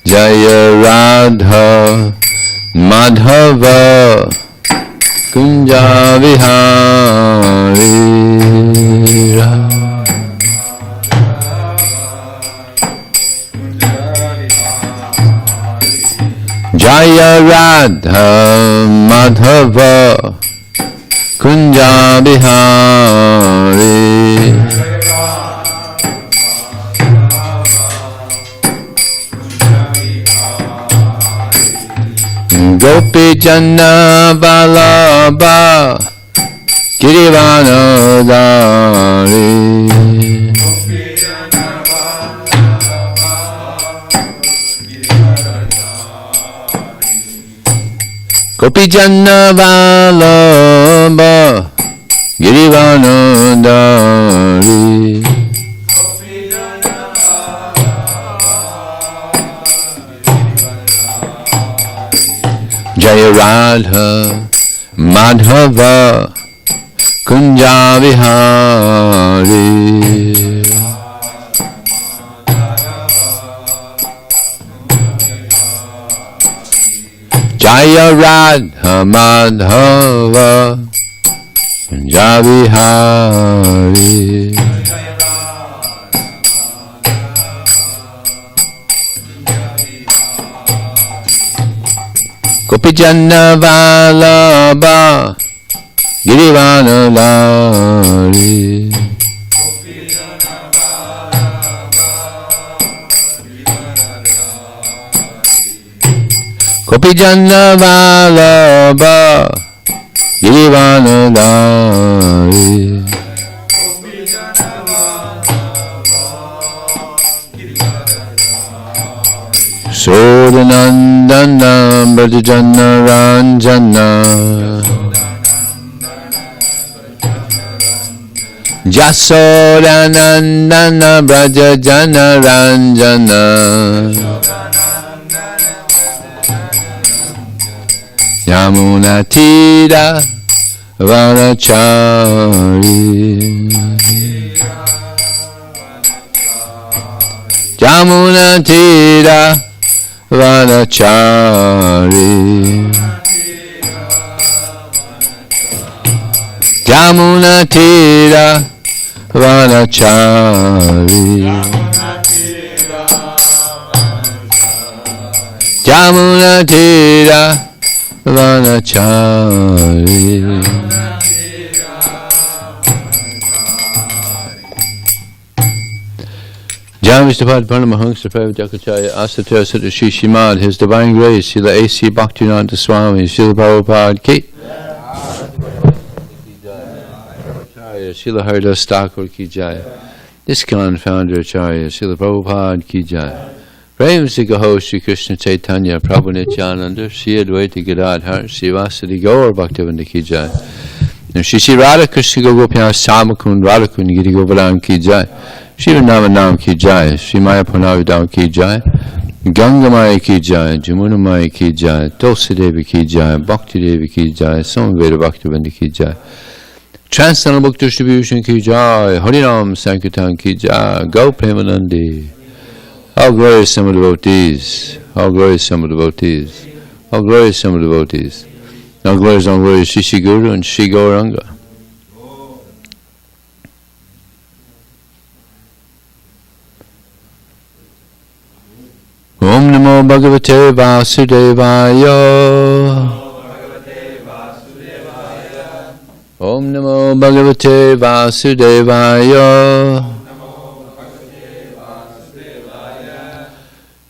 Jaya Radha Madhava Kunja Vihari Jaya Radha Madhava Kunja Bihari Gopi Jana Vallabha Girivanodari Gopi Jana Vallabha Girivanodari Jaya Radha Madhava Kunja Vihari Jaya Radha Madhava Kunja Vihari Gopi Jana Vallabha Girivanodari Gopi Jana Vallabha Girivanodari Sodanandana Brajajana Ranjana Jasodanandana Brajajana Ranjana Yamuna Tira Vanachari Yamuna Tira Vanachari Yamuna Tira Vanachari Yamuna Tira Vanachari Jam Vishnupada Paramahansa Prabhupada Asatya Sutta Shri Srimad, His Divine Grace, Srila A.C. Bhaktivedanta Swami, Srila Prabhupada Ki, Srila Haridas Thakur Ki Jai, ISKCON Founder Acharya, Srila Prabhupada Ki Jai, Prem Sigaho Shri Krishna Chaitanya, Prabhu Nityananda, Shri Advaita Gadadhar, Shri Vasadi Gaur Bhaktivedanta Ki Jai, and Shri Radha Krishna Gopinath Samakun Radhakun Giri Govardhan Ki Jai, Shiva Nama Nam Ki Jai, Shri Maya Purnavidam Ki Jai, Ganga Maya Ki Jai, Jamuna Maya Ki Jai, Tulsi Devi Ki Jai, Bhakti Devi Ki Jai, Samaveda Bhaktivedanta Ki Jai, Transcendental Book Distribution Ki Jai, Harinam Sankirtan Ki Jai, Go Premanandi. How glorious some of the devotees, how glorious some of the devotees, how glorious some of the devotees, how glorious Shri Guru and Shri Gauranga. Om Namo Bhagavate Vasudevaya. Om Namo Bhagavate Vasudevaya.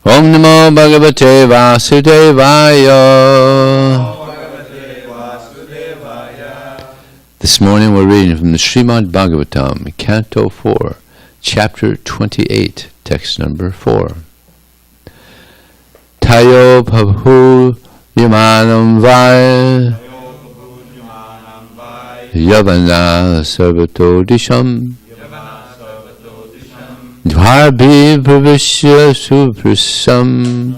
Om Namo Bhagavate Vasudevaya. This morning we're reading from the Srimad Bhagavatam, Canto 4, Chapter 28, Text number 4. Tayo Prabhu Yamanam Vai Yavana Sarvato Disham Dvarbhi Pravishya Suprasam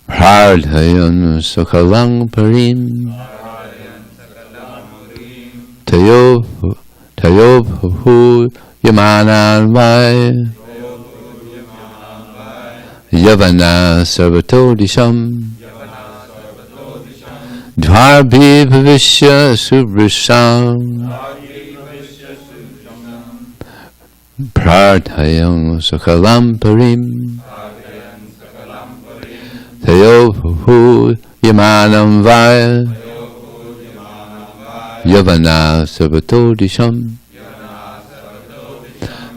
Prardhayan Sakalang Parim Tayo Prabhu Yamanam Vai Yavana Sarvato Disham Dvarbhi Bhavishya Subrisham Prarthayam Sakalam Parim Tayo Bhu Yamanam Vaya Yavana Sarvato Disham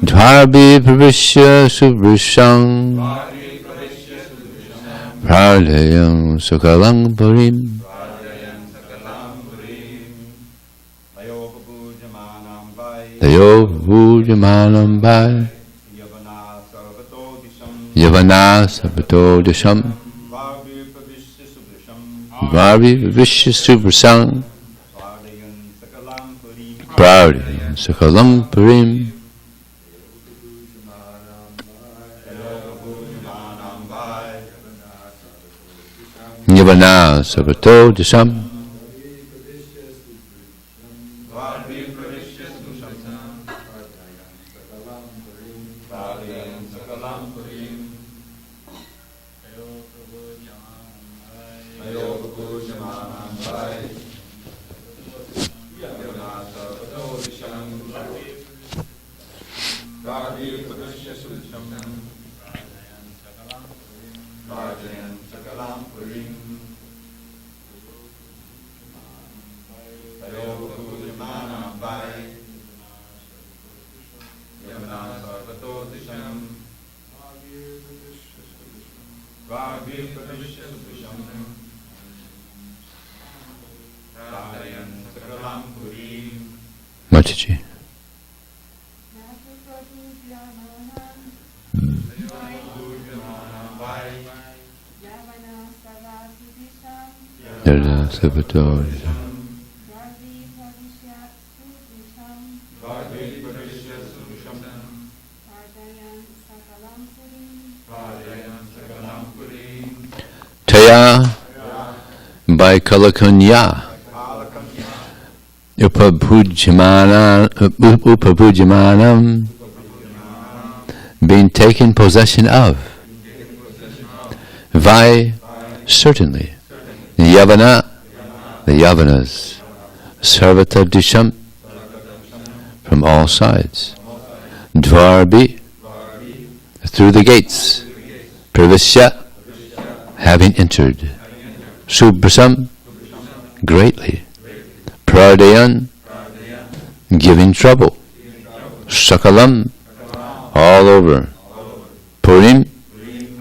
Dvarbhi Bhavishya Subrisham Prarthayam Sakalam Parim Tayo Bhujamanam Bhai Yavana Sarvato Disham Varvi Vishya Subrasang Prarthayam Sakalam Parim Yavana Sarvato Disham Mataji. Taya by Kalakanya Upabhujamanam being taken possession of. Vai, certainly. Yavana, the Yavanas. Sarvata Disham, from all sides. Dvarbi, through the gates. Pravishya, having entered. Subrasam, greatly. Pradayan, giving trouble. Sakalam, all over. Purim,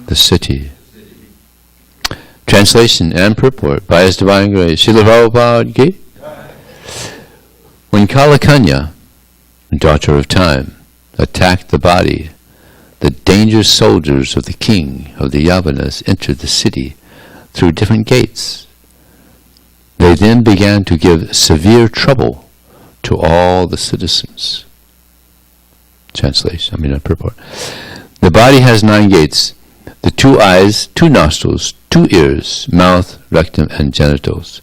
the city. Translation and purport by His Divine Grace Srila Prabhupada Ki. When Kalakanya, daughter of time, attacked the body, the dangerous soldiers of the king of the Yavanas entered the city through different gates. They then began to give severe trouble to all the citizens. Translation, purport. The body has 9 gates, the 2 eyes, 2 nostrils, 2 ears, mouth, rectum, and genitals.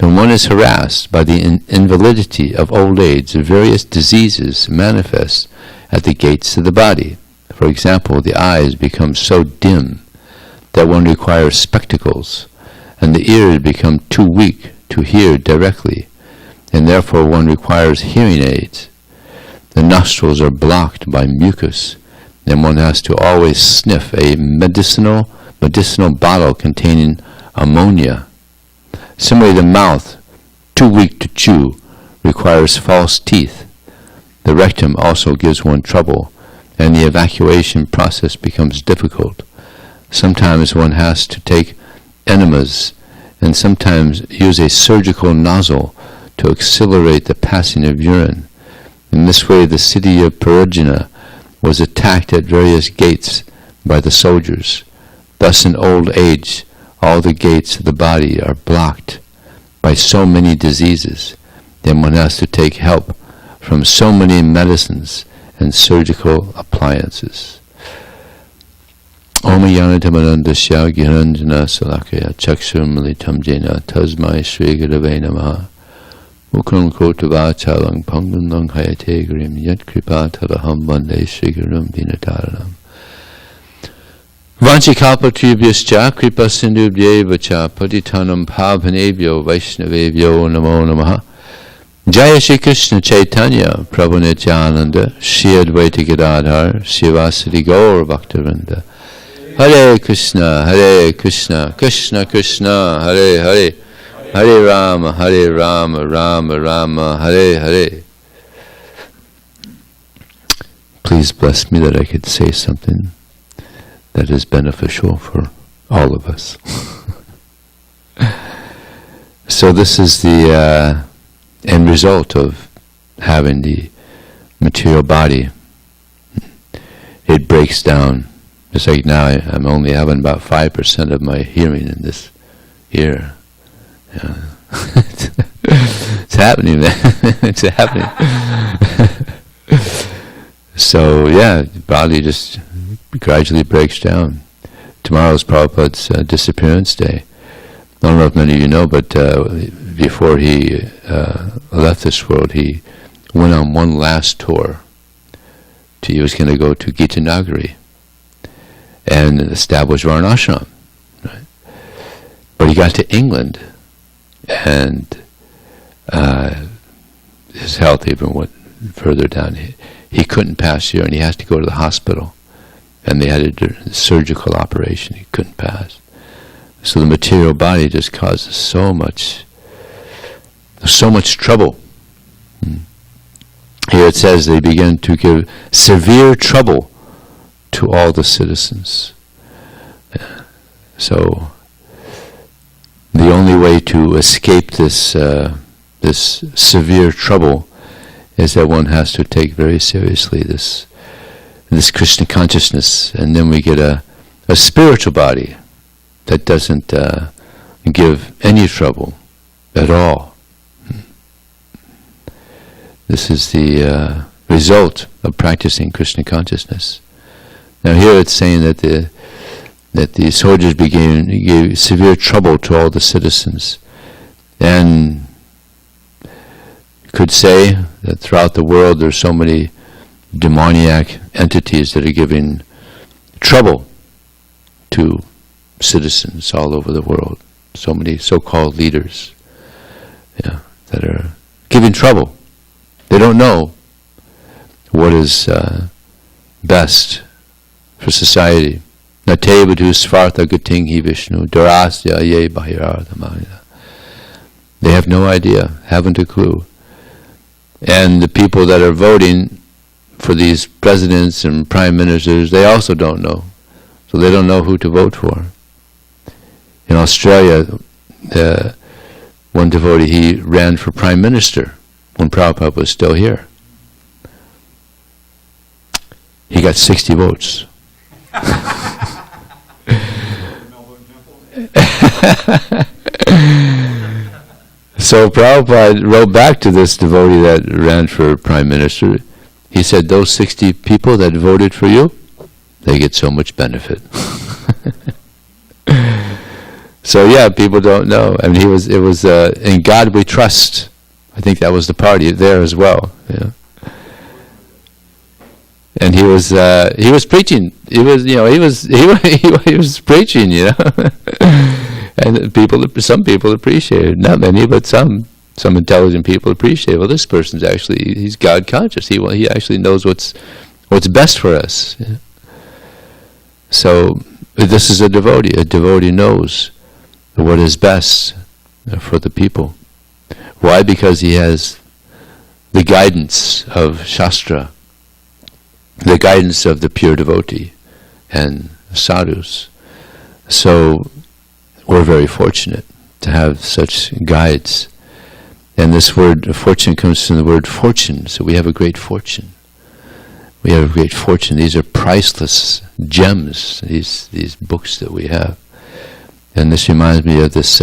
When one is harassed by the invalidity of old age, various diseases manifest at the gates of the body. For example, the eyes become so dim that one requires spectacles, and the ears become too weak to hear directly, and therefore one requires hearing aids. The nostrils are blocked by mucus, and one has to always sniff a medicinal bottle containing ammonia. Similarly, the mouth, too weak to chew, requires false teeth. The rectum also gives one trouble, and the evacuation process becomes difficult. Sometimes one has to take enemas, and sometimes use a surgical nozzle to accelerate the passing of urine. In this way, the city of Parajana was attacked at various gates by the soldiers. Thus, in old age, all the gates of the body are blocked by so many diseases. Then one has to take help from so many medicines and surgical appliances. Om Yanatamanandasya Giranjana Salakaya Chakshur Militam Jena Tasmai Shri Gurave Namaha Mukram Kotavachalang Pangundang Hayate Grim Yat Kripa Talaham Vande Shri Gurum Vinataranam Vanchikalpatribhyascha kripa sindhubhyeva cha patitanam pavanebhyo vaishnavebhyo namo namaha. Jaya Shri Krishna Chaitanya Prabhu Nityananda Shri Advaita Gadadhar Srivasadi Gaur Bhaktivinoda. Hare Krishna, Krishna Krishna, Hare Hare, Hare Rama, Rama Rama, Hare Hare. Please bless me that I could say something that is beneficial for all of us. So this is the end result of having the material body. It breaks down. It's like now I'm only having about 5% of my hearing in this ear. Yeah. It's happening, man. It's happening. So yeah, the body just gradually breaks down. Tomorrow's Prabhupada's disappearance day. I don't know if many of you know, but before he left this world, he went on one last tour. He was going to go to Gitanagari and establish Varnashram. Right? But he got to England, and his health even went further down. He couldn't pass here, and he has to go to the hospital. And they had to do a surgical operation. He couldn't pass. So the material body just causes so much trouble. Here it says they begin to give severe trouble to all the citizens. So the only way to escape this severe trouble is that one has to take very seriously this Krishna consciousness, and then we get a spiritual body that doesn't give any trouble at all. This is the result of practicing Krishna consciousness. Now here it's saying that the soldiers gave severe trouble to all the citizens, and could say that throughout the world there's so many demoniac entities that are giving trouble to citizens all over the world. So many so-called leaders, that are giving trouble. They don't know what is best for society. Natevadu svartha gatinghi Vishnu durasya ye bahirardhamaya. They have no idea, haven't a clue. And the people that are voting for these presidents and prime ministers, they also don't know. So they don't know who to vote for. In Australia, one devotee, he ran for prime minister when Prabhupada was still here. He got 60 votes. So Prabhupada wrote back to this devotee that ran for prime minister. He said, those 60 people that voted for you, they get so much benefit. So yeah, people don't know. I mean, it was in God we trust. I think that was the party there as well. Yeah. And he was preaching. He was preaching, And some people appreciate it. Not many, but some intelligent people appreciate it. Well, this person's he's God conscious. He actually knows what's best for us. Yeah. So this is a devotee. A devotee knows what is best for the people. Why? Because he has the guidance of Shastra, the guidance of the pure devotee and sadhus. So we're very fortunate to have such guides. And this word fortune comes from the word fortune. So we have a great fortune. We have a great fortune. These are priceless gems, these books that we have. And this reminds me of this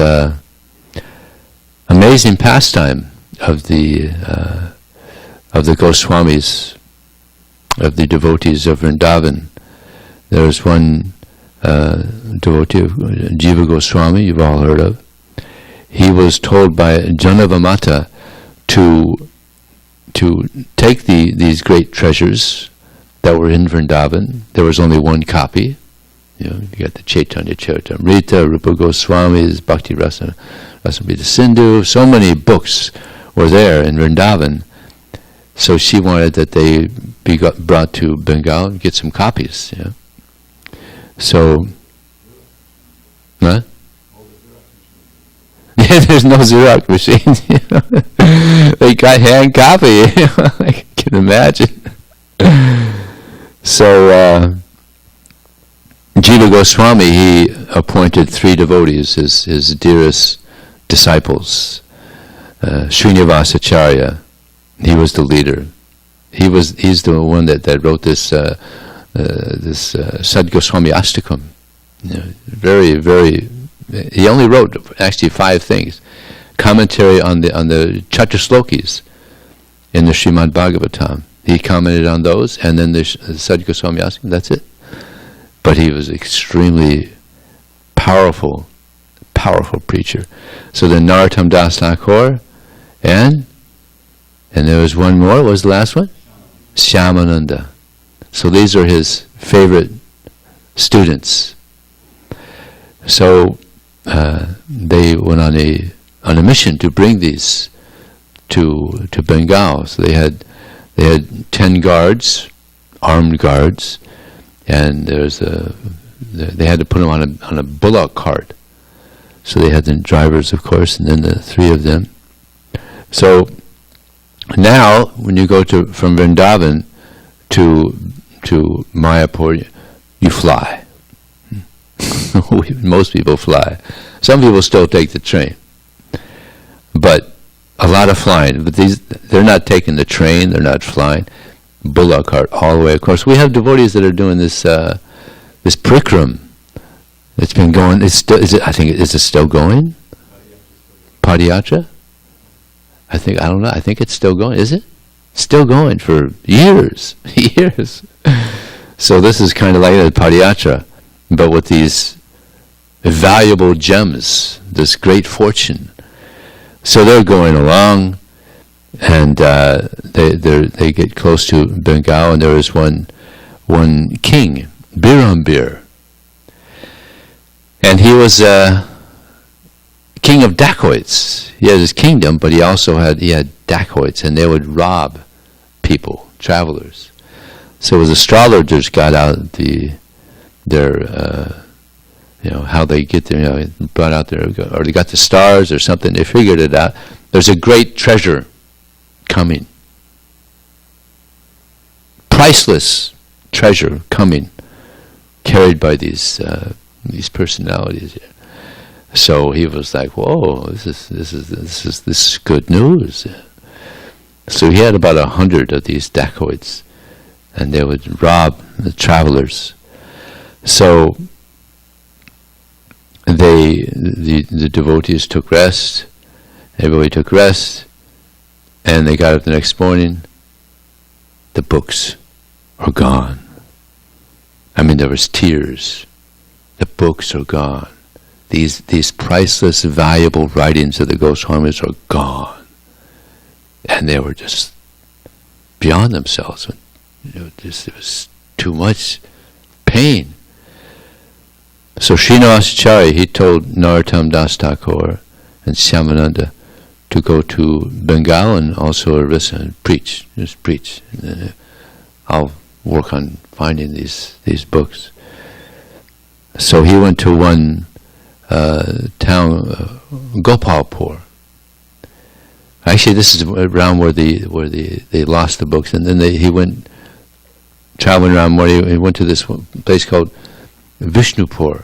amazing pastime of the Goswamis, of the devotees of Vrindavan. There's one devotee, Jiva Goswami, you've all heard of. He was told by Janavamata to take these great treasures that were in Vrindavan. There was only one copy, You got the Chaitanya Charitamrita, Rupa Goswami's Bhakti Rasamrita Sindhu. So many books were there in Vrindavan. So she wanted that they be brought to Bengal and get some copies. So, huh? Yeah, there's no Xerox machines. They got hand copy. I can imagine. So, Jiva Goswami, he appointed 3 devotees, his dearest disciples. Srinivas Acharya, he was the leader. He's the one that wrote this Sad Goswami Astakam. Very, very. He only wrote actually 5 things. Commentary on the Chaturslokis in the Srimad Bhagavatam. He commented on those, and then the Sad Goswami Astakam. That's it. But he was extremely powerful preacher. So then Narottam Das Thakur, and there was one more. What was the last one? Shyamananda. So these are his favorite students. So they went on a mission to bring these to Bengal. So they had 10 guards, armed guards, and they had to put them on a bullock cart. So they had the drivers, of course, and then the 3 of them. So now, when you go from Vrindavan to Mayapur, you fly. Most people fly. Some people still take the train, but a lot of flying. But they're not taking the train. They're not flying. Bullock cart all the way. Of course, we have devotees that are doing this parikram. It's been going. Is it still going? Padayatra? I don't know. I think it's still going. Is it? Still going for years. Years. So this is kind of like a Padayatra, but with these valuable gems, this great fortune. So they're going along, and they get close to Bengal, and there is one king, Birambir. And he was king of dacoits. He had his kingdom, but he had dacoits, and they would rob people, travelers. So as astrologers got out how they get there, brought out there, or they got the stars or something, they figured it out. There's a great treasure coming. Priceless treasure coming, carried by these personalities here. So he was like, "Whoa, this is good news." So he had about 100 of these dacoits, and they would rob the travelers. So the devotees took rest. Everybody took rest, and they got up the next morning. The books are gone. I mean, there was tears. The books are gone. These priceless, valuable writings of the Goswamis are gone, and they were just beyond themselves. It was too much pain. So Srinivas Acharya, he told Narottam Das Thakur and Shyamananda to go to Bengal and also Orissa and preach. Just preach. I'll work on finding these books. So he went to one town, Gopalpur. Actually, this is around where they lost the books, and then he went traveling around where he went to this place called Vishnupur.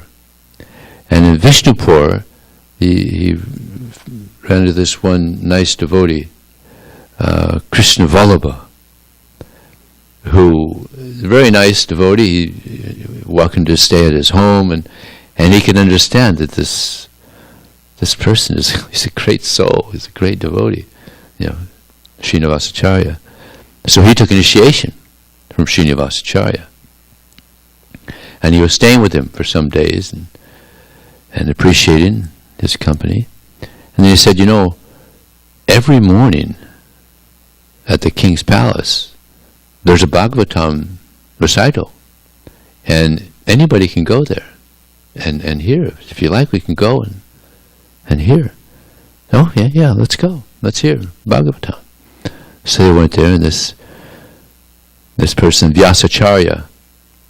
And in Vishnupur, he ran into this one nice devotee, Krishna Vallabha, who is a very nice devotee. He welcomed to stay at his home, and he can understand that this person he's a great soul, he's a great devotee, Srinivas Acharya. So he took initiation from Srinivas Acharya. And he was staying with him for some days and appreciating his company. And then he said, every morning at the king's palace, there's a Bhagavatam recital. And anybody can go there and hear. If you like, we can go and hear. Oh, yeah, let's go. Let's hear Bhagavatam. So they went there, and this person, Vijaya Acharya,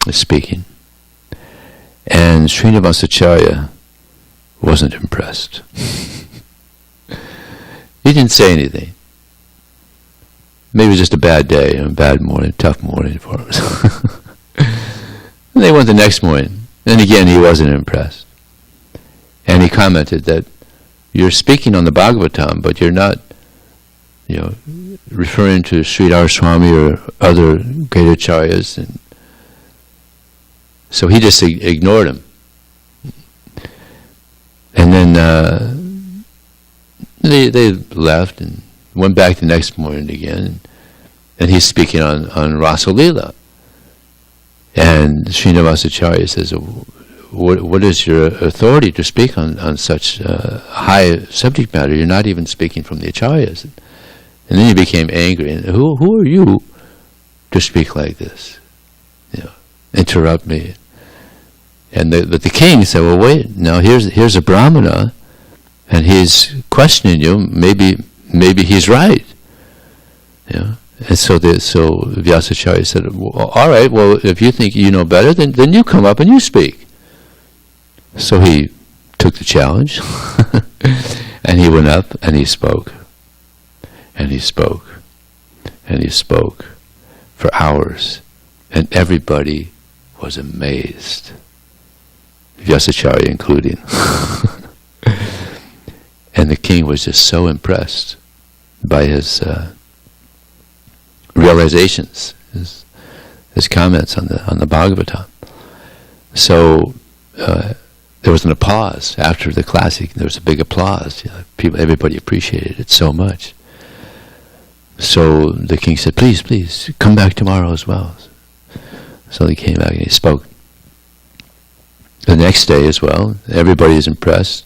is speaking. And Srinivas Acharya wasn't impressed. He didn't say anything. Maybe it was just a bad day, a bad morning, tough morning for him. And they went the next morning, and again he wasn't impressed. And he commented that you're speaking on the Bhagavatam, but you're not, referring to Sridhar Swami or other great acharyas. And so he just ignored him. And then they left and went back the next morning again. And he's speaking on Rasa Leela. And Srinivas Acharya says, what is your authority to speak on such high subject matter? You're not even speaking from the acharyas. And then he became angry. And who are you to speak like this? Interrupt me. But the king said, well, wait, now here's a brahmana, and he's questioning you. Maybe he's right. And so Vyasacharya said, well, all right, well, if you think you know better, then you come up and you speak. So he took the challenge, and he went up and he spoke. And he spoke. And he spoke for hours. And everybody was amazed. Vyasacharya including. And the king was just so impressed by his realizations, his comments on the Bhagavatam. So there was an applause after the class. There was a big applause. Everybody appreciated it so much. So the king said, please, come back tomorrow as well. So he came back and he spoke. The next day as well, everybody is impressed.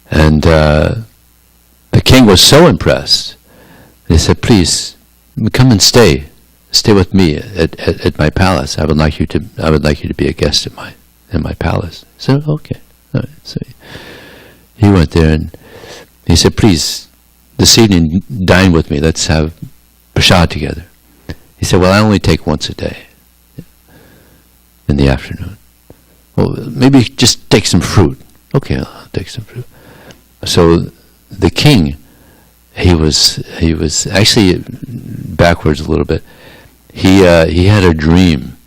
And the king was so impressed, he said, please, come and stay with me at my palace. I would like you to be a guest in my palace. So okay. All right. So he went there and he said, please, this evening dine with me. Let's have prasad together. He said, well, I only take once a day in the afternoon. Well, maybe just take some fruit. Okay, I'll take some fruit. So the king, he was actually backwards a little bit. He had a dream,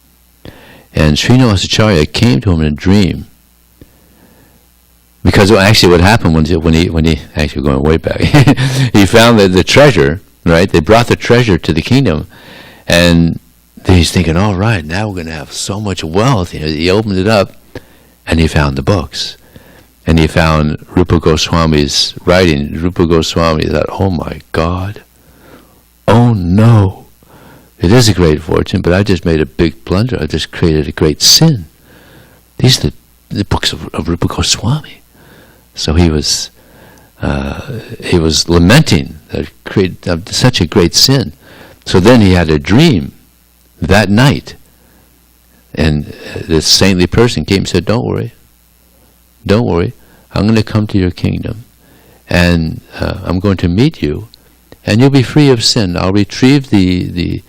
and Srinivas Acharya came to him in a dream. Because actually, what happened when he actually going way back, he found the treasure. Right, they brought the treasure to the kingdom, and he's thinking, all right, now we're going to have so much wealth. He opened it up, and he found the books. And he found Rupa Goswami's writing. Rupa Goswami thought, oh my God, oh no, it is a great fortune, but I just made a big blunder. I just created a great sin. These are the books of Rupa Goswami. So he was lamenting that such a great sin. So then he had a dream that night, and this saintly person came and said, don't worry, I'm going to come to your kingdom, and I'm going to meet you, and you'll be free of sin. I'll retrieve the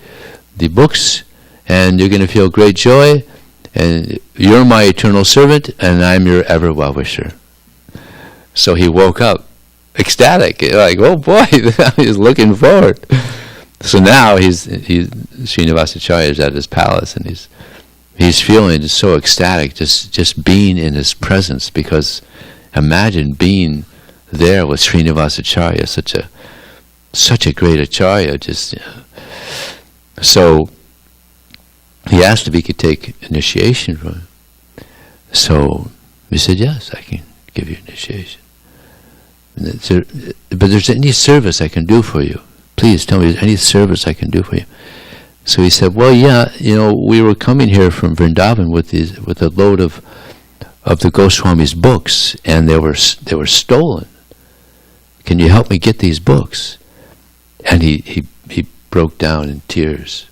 books, and you're going to feel great joy, and you're my eternal servant, and I'm your ever well-wisher. So he woke up ecstatic, like, oh boy, he's looking forward. So now Srinivas Acharya is at his palace, and he's feeling just so ecstatic, just being in his presence, because imagine being there with Srinivas Acharya, such a great Acharya. So he asked if he could take initiation from him. So he said, yes, I can give you initiation. But there's any service I can do for you. Please tell me, is any service I can do for you? So he said, well, yeah, we were coming here from Vrindavan with a load of the Goswami's books, and they were stolen. Can you help me get these books? And he broke down in tears.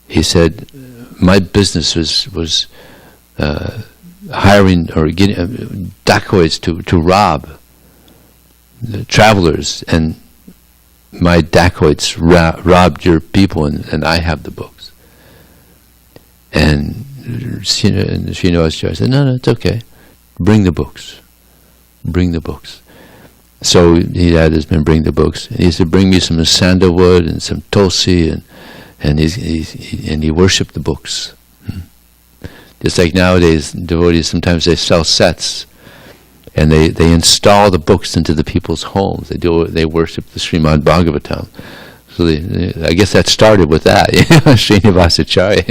He said, my business was hiring or getting dacoits to rob the travelers, and my dacoits robbed your people, and I have the books. And Srinivas Acharya said, no, it's okay. Bring the books. Bring the books. So he had his men bring the books. And he said, bring me some sandalwood and some tulsi, and he worshipped the books. Just like nowadays, devotees, sometimes they sell sets, and they install the books into the people's homes. They worship the Srimad Bhagavatam. So I guess that started with that. Srinivas Acharya,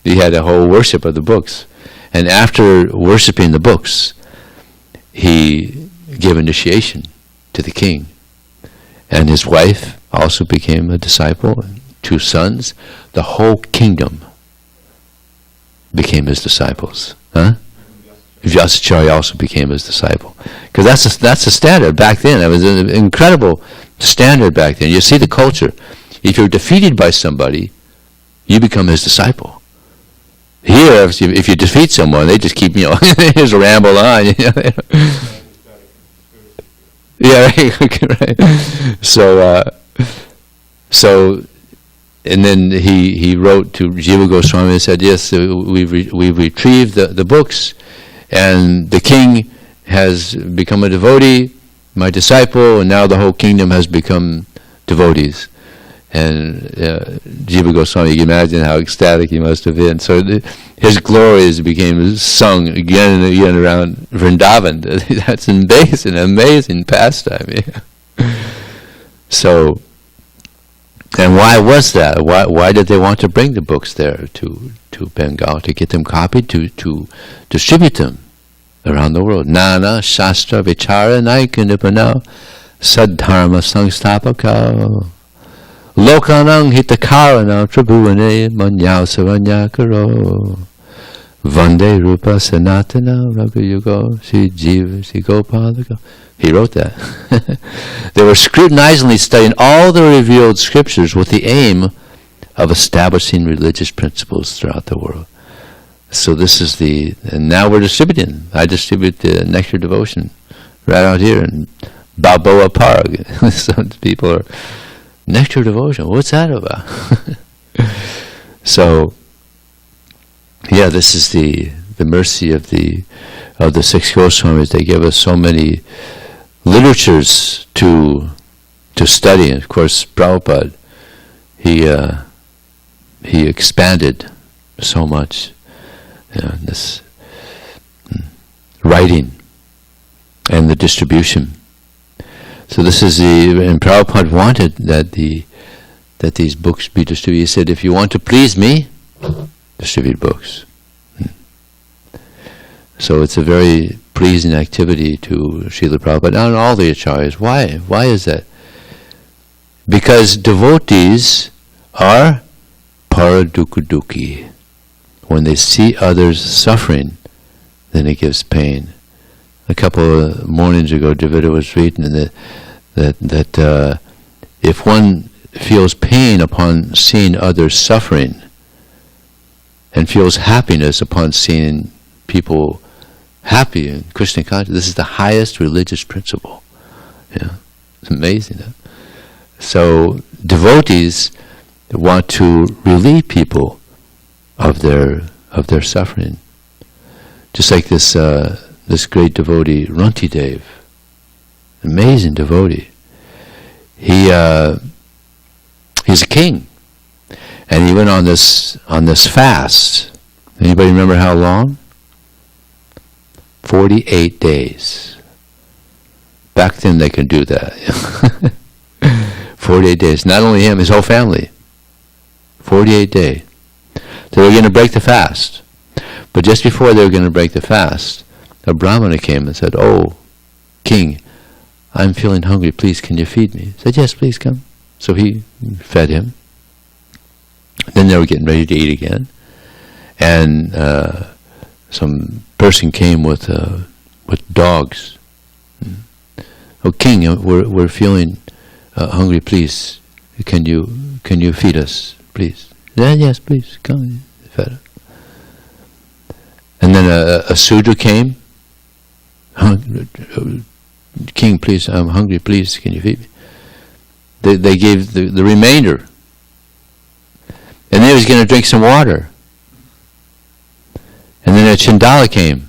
he had a whole worship of the books. And after worshipping the books, he gave initiation to the king. And his wife also became a disciple, and 2 sons. The whole kingdom became his disciples. Vijaya Dasa also became his disciple. Because that's the standard back then. It was an incredible standard back then. You see the culture. If you're defeated by somebody, you become his disciple. Here, if you defeat someone, they just keep, they just ramble on. Yeah, right. So, and then he wrote to Jiva Goswami and said, yes, we've retrieved the books, and the king has become a devotee, my disciple, and now the whole kingdom has become devotees. And Jiva Goswami, you can imagine how ecstatic he must have been. So his glories became sung again and again around Vrindavan. That's amazing pastime. Yeah. So, and why was that? Why did they want to bring the books there to Bengal, to get them copied, to distribute them around the world? Nana Shastra Vichara Naikanipana Sadharma Sangstapaka Lokanang Hitakarana Tribhuvane Manyao Savanyakaro Vande Rupa Sanatana Raghuyugo Sri Jiva Sri Gopalaka. He wrote that. They were scrutinizingly studying all the revealed scriptures with the aim of establishing religious principles throughout the world. So this is and now we're distributing. I distribute the Nectar Devotion right out here in Balboa Park. Some people are, Nectar Devotion, what's that about? So, yeah, this is the mercy of the 6 Goswamis. They give us so many literatures to study. And of course, Prabhupada, he expanded so much this writing and the distribution. So this is and Prabhupada wanted that these books be distributed. He said, if you want to please me, distribute books. So it's a very pleasing activity to Srila Prabhupada and all the Acharyas. Why? Why is that? Because devotees are paradukkha. When they see others suffering, then it gives pain. A couple of mornings ago, Davida was reading that if one feels pain upon seeing others suffering, and feels happiness upon seeing people happy in Krishna consciousness, this is the highest religious principle. Yeah, it's amazing. Huh? So devotees want to relieve people of their suffering, just like this great devotee, Rantidev, amazing devotee. He's a king, and he went on this fast. Anybody remember how long? 48 days. Back then they could do that. 48 days. Not only him, his whole family. 48 days. So they were going to break the fast. But just before they were going to break the fast, a Brahmana came and said, "Oh, king, I'm feeling hungry. Please, can you feed me?" He said, "Yes, please come." So he fed him. Then they were getting ready to eat again. And some person came with dogs. "Oh, king, we're feeling hungry. Please, can you feed us, please?" "Yeah, yes, please, come fed him. And then a Sudra came. King, please, I'm hungry, please, can you feed me? They gave the remainder. And then he was going to drink some water. And then a Chandala came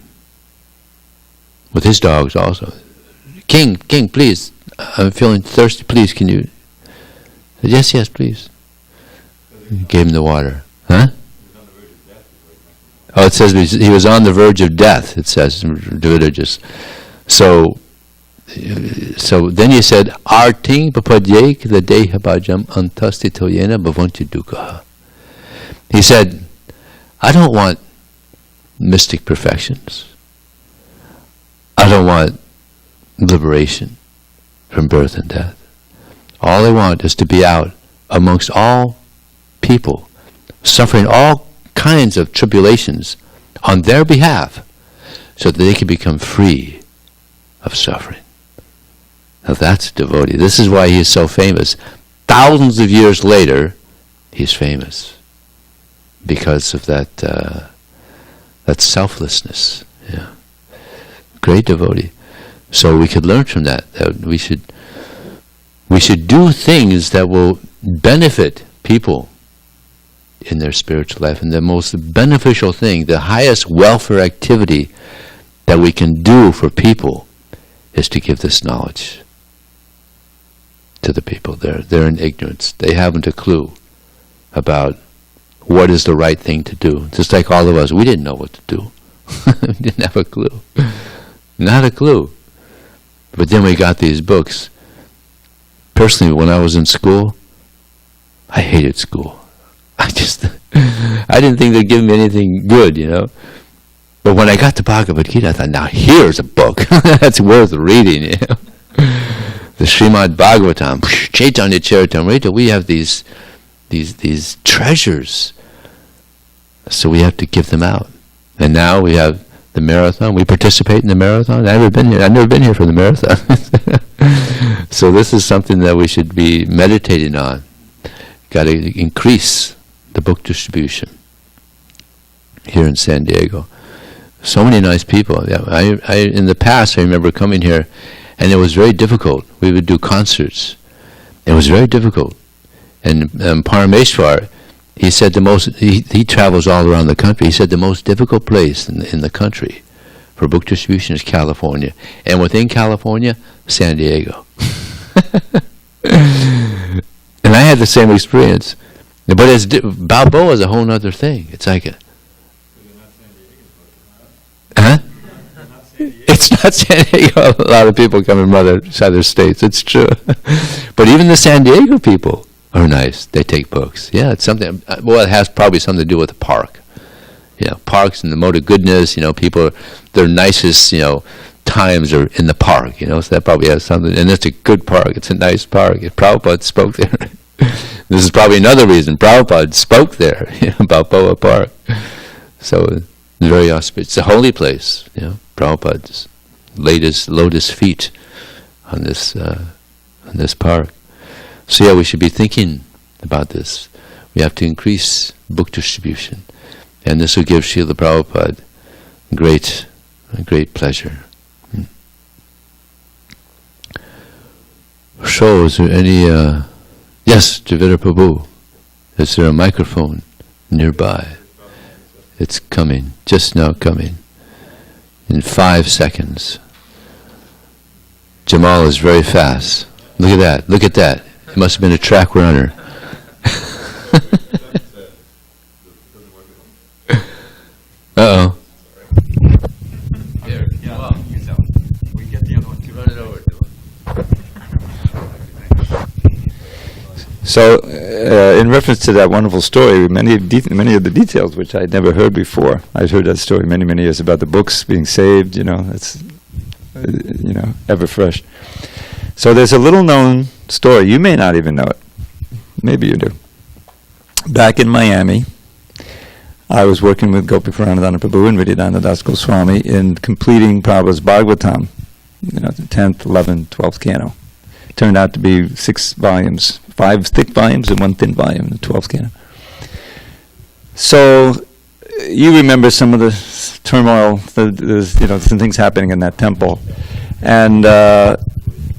with his dogs also. King, please, I'm feeling thirsty, please, can you? Said, yes, please. He gave him the water. Huh? Oh, it says he was on the verge of death, it says in religious. So then he said, Arting papadyek the deha bhajam antastito yena bhavanti dukkha. He said, I don't want mystic perfections. I don't want liberation from birth and death. All I want is to be out amongst all people, suffering all kinds of tribulations on their behalf, so that they can become free of suffering. Now that's a devotee. This is why he is so famous. Thousands of years later, he's famous because of that selflessness. Yeah, great devotee. So we could learn from that. That we should do things that will benefit people in their spiritual life. And the most beneficial thing, the highest welfare activity that we can do for people is to give this knowledge to the people. They're in ignorance. They haven't a clue about what is the right thing to do. Just like all of us, we didn't know what to do. We didn't have a clue. Not a clue. But then we got these books. Personally, when I was in school, I hated school. I didn't think they'd give me anything good, But when I got to Bhagavad Gita, I thought, now here's a book that's worth reading, The Srimad Bhagavatam, Chaitanya Charitamrita, we have these treasures. So we have to give them out. And now we have the marathon. We participate in the marathon. I've never been here for the marathon. So this is something that we should be meditating on. Got to increase the book distribution here in SanDiego. So many nice people. I in the past, I remember coming here, and it was very difficult. We would do concerts. It was very difficult. And Parameshwar, he said he travels all around the country. He said the most difficult place in the country for book distribution is California. And within California, SanDiego. And I had the same experience. But Balboa is a whole other thing. It's like huh? It's not SanDiego. A lot of people come from other states. It's true. But even the SanDiego people are nice. They take books. Yeah, it's something. Well, it has probably something to do with the park. Parks and the mode of goodness. People, their nicest, times are in the park. So that probably has something. And it's a good park. It's a nice park. Prabhupada spoke there. This is probably another reason Prabhupada spoke there about Boa Park. So very auspicious. It's a holy place. Prabhupada laid his lotus feet on this park. So we should be thinking about this. We have to increase book distribution, and this will give Srila Prabhupada great pleasure. So, is there any? Yes, Javita Prabhu. Is there a microphone nearby? It's coming. Just now coming. In 5 seconds. Jamal is very fast. Look at that. Look at that. It must have been a track runner. Uh-oh. Here. Yeah. We get the other one too. Run it over to him. So, in reference to that wonderful story, many of the details which I'd never heard before. I'd heard that story many years about the books being saved. It's ever fresh. So there's a little known story. You may not even know it. Maybe you do. Back in Miami, I was working with Gopi Paranadhana Prabhu and Vidyananda Das Goswami in completing Prabhupada's Bhagavatam, the 10th, 11th, 12th canto. It turned out to be 6 volumes, 5 thick volumes and 1 thin volume, the 12th canto. So you remember some of the turmoil, there's, some things happening in that temple. And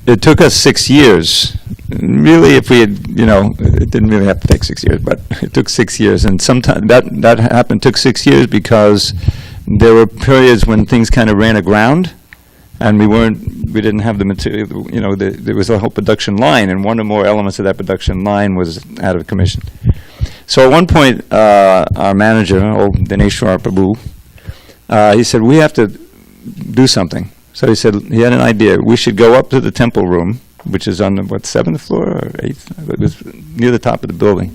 it took us 6 years. Really, if we had, it didn't really have to take 6 years, but it took 6 years. And sometimes that took 6 years because there were periods when things kind of ran aground, and we didn't have the material, there was a whole production line, and one or more elements of that production line was out of commission. So at one point, our manager, Dineshwar Prabhu, he said, we have to do something. So he said, he had an idea. We should go up to the temple room, which is on the, 7th floor or 8th? It was near the top of the building.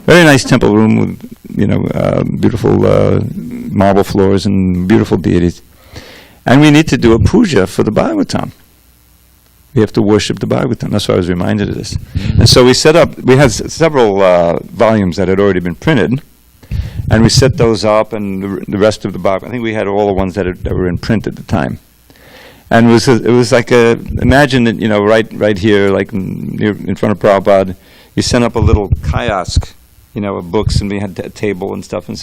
Very nice temple room with, beautiful marble floors and beautiful deities. And we need to do a puja for the Bhagavatam. We have to worship the Bhagavatam. That's why I was reminded of this. And so we had several volumes that had already been printed, and we set those up, and the rest of the Bhagavatam. I think we had all the ones that were in print at the time. And it was like imagine that, right here, like in front of Prabhupada, you set up a little kiosk, of books, and we had a table and stuff, and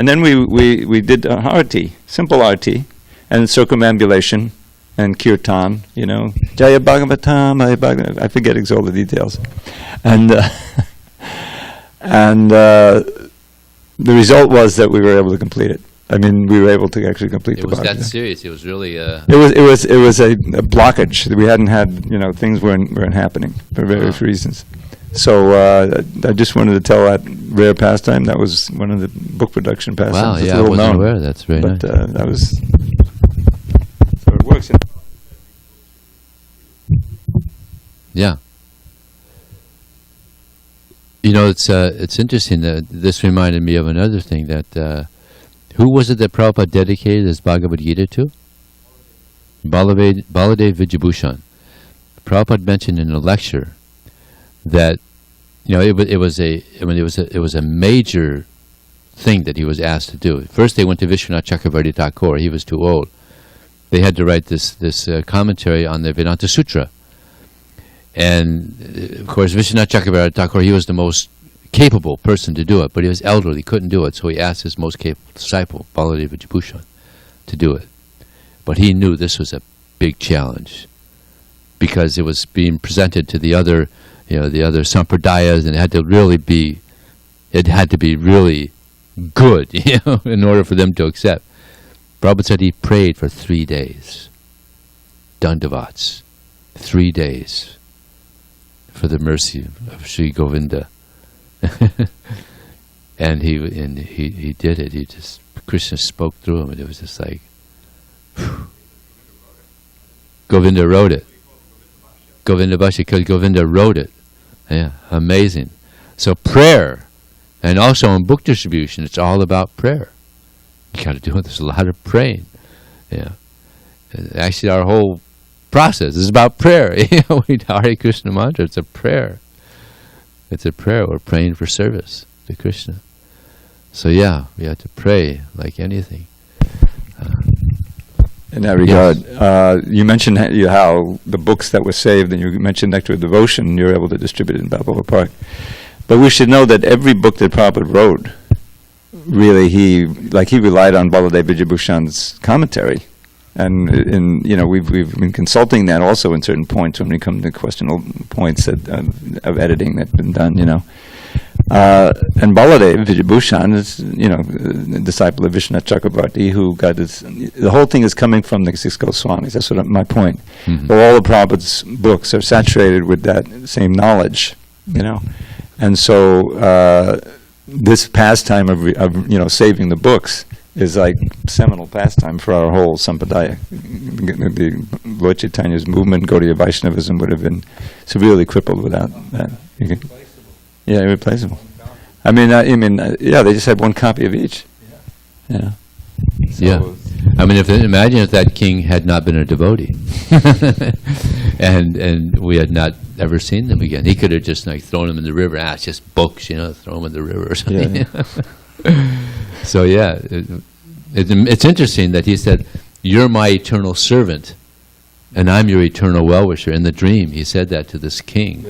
then we did arati, simple arati, and circumambulation, and kirtan, Jaya Bhagavatam, Jaya Bhagavatam, I forget all the details. And the result was that we were able to complete it. I mean, we were able to actually complete the Bhagavatam. It was that serious. It was really It was a blockage. We hadn't had, things weren't happening for various reasons. So I just wanted to tell that rare pastime. That was one of the book production pastimes. Wow, yeah, I wasn't aware. That's very nice. But that was... So it works. Yeah. It's interesting that this reminded me of another thing that... who was it that Prabhupada dedicated his Bhagavad Gita to? Baladev Vijayabhushan. Prabhupada mentioned in a lecture that it was a major thing that he was asked to do. First, they went to Vishwanath Chakravarti Thakur. He was too old. They had to write this commentary on the Vedanta Sutra, and of course, Vishwanath Chakravarti Thakur, he was the most capable person to do it, but he was elderly, couldn't do it, so he asked his most capable disciple, Baladev Vijayabhushan, to do it. But he knew this was a big challenge because it was being presented to the other sampradayas, and it had to be really good, in order for them to accept. Prabhupada said he prayed for 3 days, dandavats, 3 days, for the mercy of Sri Govinda. and he did it. Krishna spoke through him, and it was just like, whew. Govinda wrote it. Govinda Bhashya, because Govinda wrote it. Yeah, amazing. So prayer, and also in book distribution, it's all about prayer. You got to do it. There's a lot of praying. Yeah, and actually, our whole process is about prayer. We Hare Krishna mantra. It's a prayer. It's a prayer. We're praying for service to Krishna. So yeah, we have to pray like anything. In that regard, you mentioned how the books that were saved, and you mentioned Nectar of Devotion, you're able to distribute it in Balboa Park. But we should know that every book that Prabhupada wrote, really, he relied on Baladev Vijayabhushan's commentary. And we've been consulting that also in certain points when we come to questionable points of editing that have been done, And Baladev Vijayabhushan is, a disciple of Vishwanath Chakravarti, who got the whole thing is coming from the 6 Goswamis. That's my point. Mm-hmm. All of Prabhupada's books are saturated with that same knowledge, And so this pastime of saving the books is like seminal pastime for our whole sampradaya. The Lord Chaitanya's movement, Gaudiya Vaishnavism, would have been severely crippled without that. Irreplaceable. I mean, they just had one copy of each. Yeah. So I mean, imagine if that king had not been a devotee, and we had not ever seen them again. He could have just thrown them in the river. It's just books, throw them in the river or something. Yeah. So it's interesting that he said, "You're my eternal servant, and I'm your eternal well-wisher." In the dream, he said that to this king.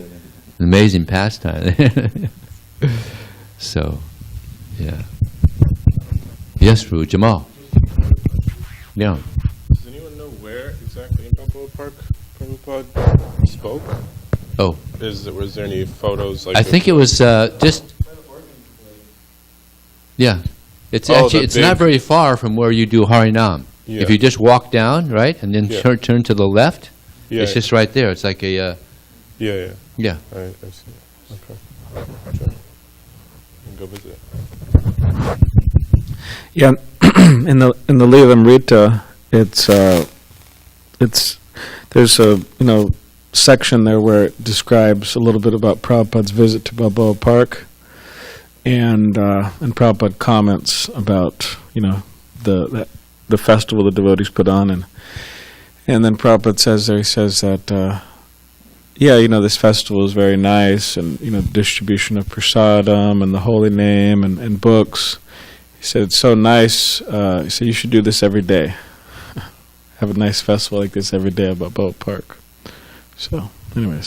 An amazing pastime. So, yeah. Yes, Prabhu Jamal. Yeah. Does anyone know where exactly in Balboa Park Prabhupada spoke? Oh. Was there any photos? Like I think it was just... Yeah. It's actually, it's not very far from where you do Harinam. Yeah. If you just walk down, right, and then turn to the left, it's just right there. It's like a... Yeah. I see. Okay. Sure. Go visit. Yeah, in the Leelamrita, there's a section there where it describes a little bit about Prabhupada's visit to Balboa Park, and Prabhupada comments about the festival the devotees put on, and then Prabhupada says there, he says that this festival is very nice, and distribution of prasadam and the holy name and books. He said it's so nice. He said you should do this every day. Have a nice festival like this every day at Balboa Park. So, anyways,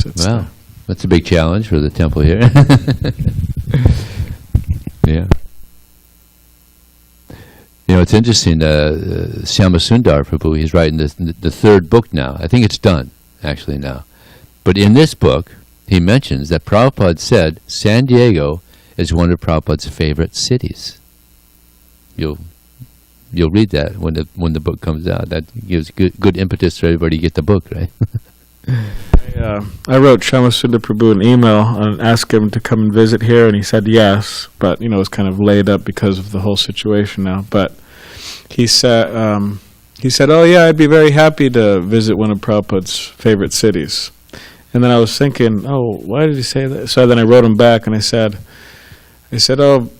that's a big challenge for the temple here. Yeah. It's interesting. Syamasundar Prabhu, he's writing the third book now. I think it's done actually now. But in this book, he mentions that Prabhupada said SanDiego is one of Prabhupada's favorite cities. You'll read that when the book comes out. That gives good impetus for everybody to get the book, right? I wrote Syamasundar Prabhu an email and asked him to come and visit here, and he said yes, but it was kind of laid up because of the whole situation now. But he said, "Oh yeah, I'd be very happy to visit one of Prabhupada's favorite cities." And then I was thinking, "Oh, why did he say that?" So then I wrote him back and I said, "Oh,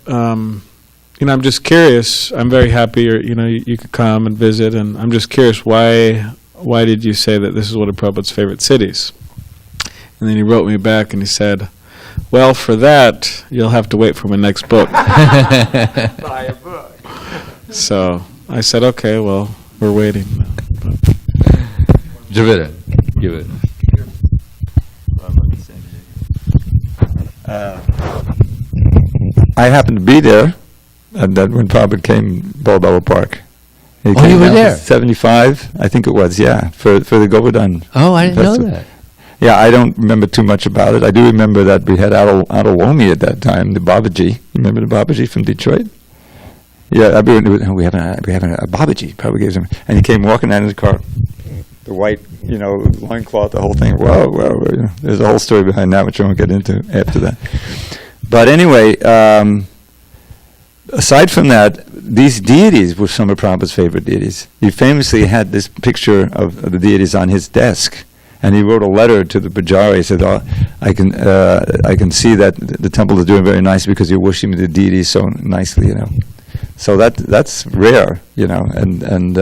I'm just curious. I'm very happy, you could come and visit, and I'm just curious why did you say that this is one of Prabhupada's favorite cities?" And then he wrote me back and he said, "Well, for that, you'll have to wait for my next book." Buy a book. So I said, "Okay, well, we're waiting." Give it. I happened to be there when Prabhupada came to Balboa Park. He you came were down there? for 75, I think it was, for the Govardhan. Oh, I didn't know Festival. that. Yeah, I don't remember too much about it. I do remember that we had Adalomi at that time, the Babaji. You remember the Babaji from Detroit? Yeah, we have a Babaji. Probably gives him, and he came walking out in the car, the white, loincloth, the whole thing. Whoa. There's a whole story behind that, which I won't get into after that. But anyway, aside from that, these deities were some of Prabhupada's favorite deities. He famously had this picture of the deities on his desk. And he wrote a letter to the Pujari. He said, I can see that the temple is doing very nice because you're worshiping the deities so nicely, So that's rare, and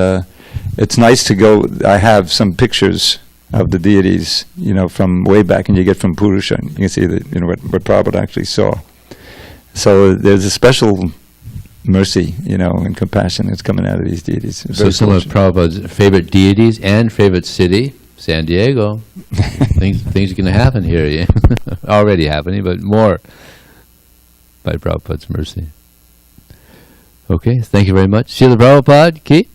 it's nice to go. I have some pictures of the deities, from way back, and you get from Purusha. You can see that, what Prabhupada actually saw. So there's a special mercy, and compassion that's coming out of these deities. So some of Prabhupada's favorite deities and favorite city, SanDiego. things are going to happen here. Yeah? Already happening, but more by Prabhupada's mercy. Okay, thank you very much. Srila Prabhupada ki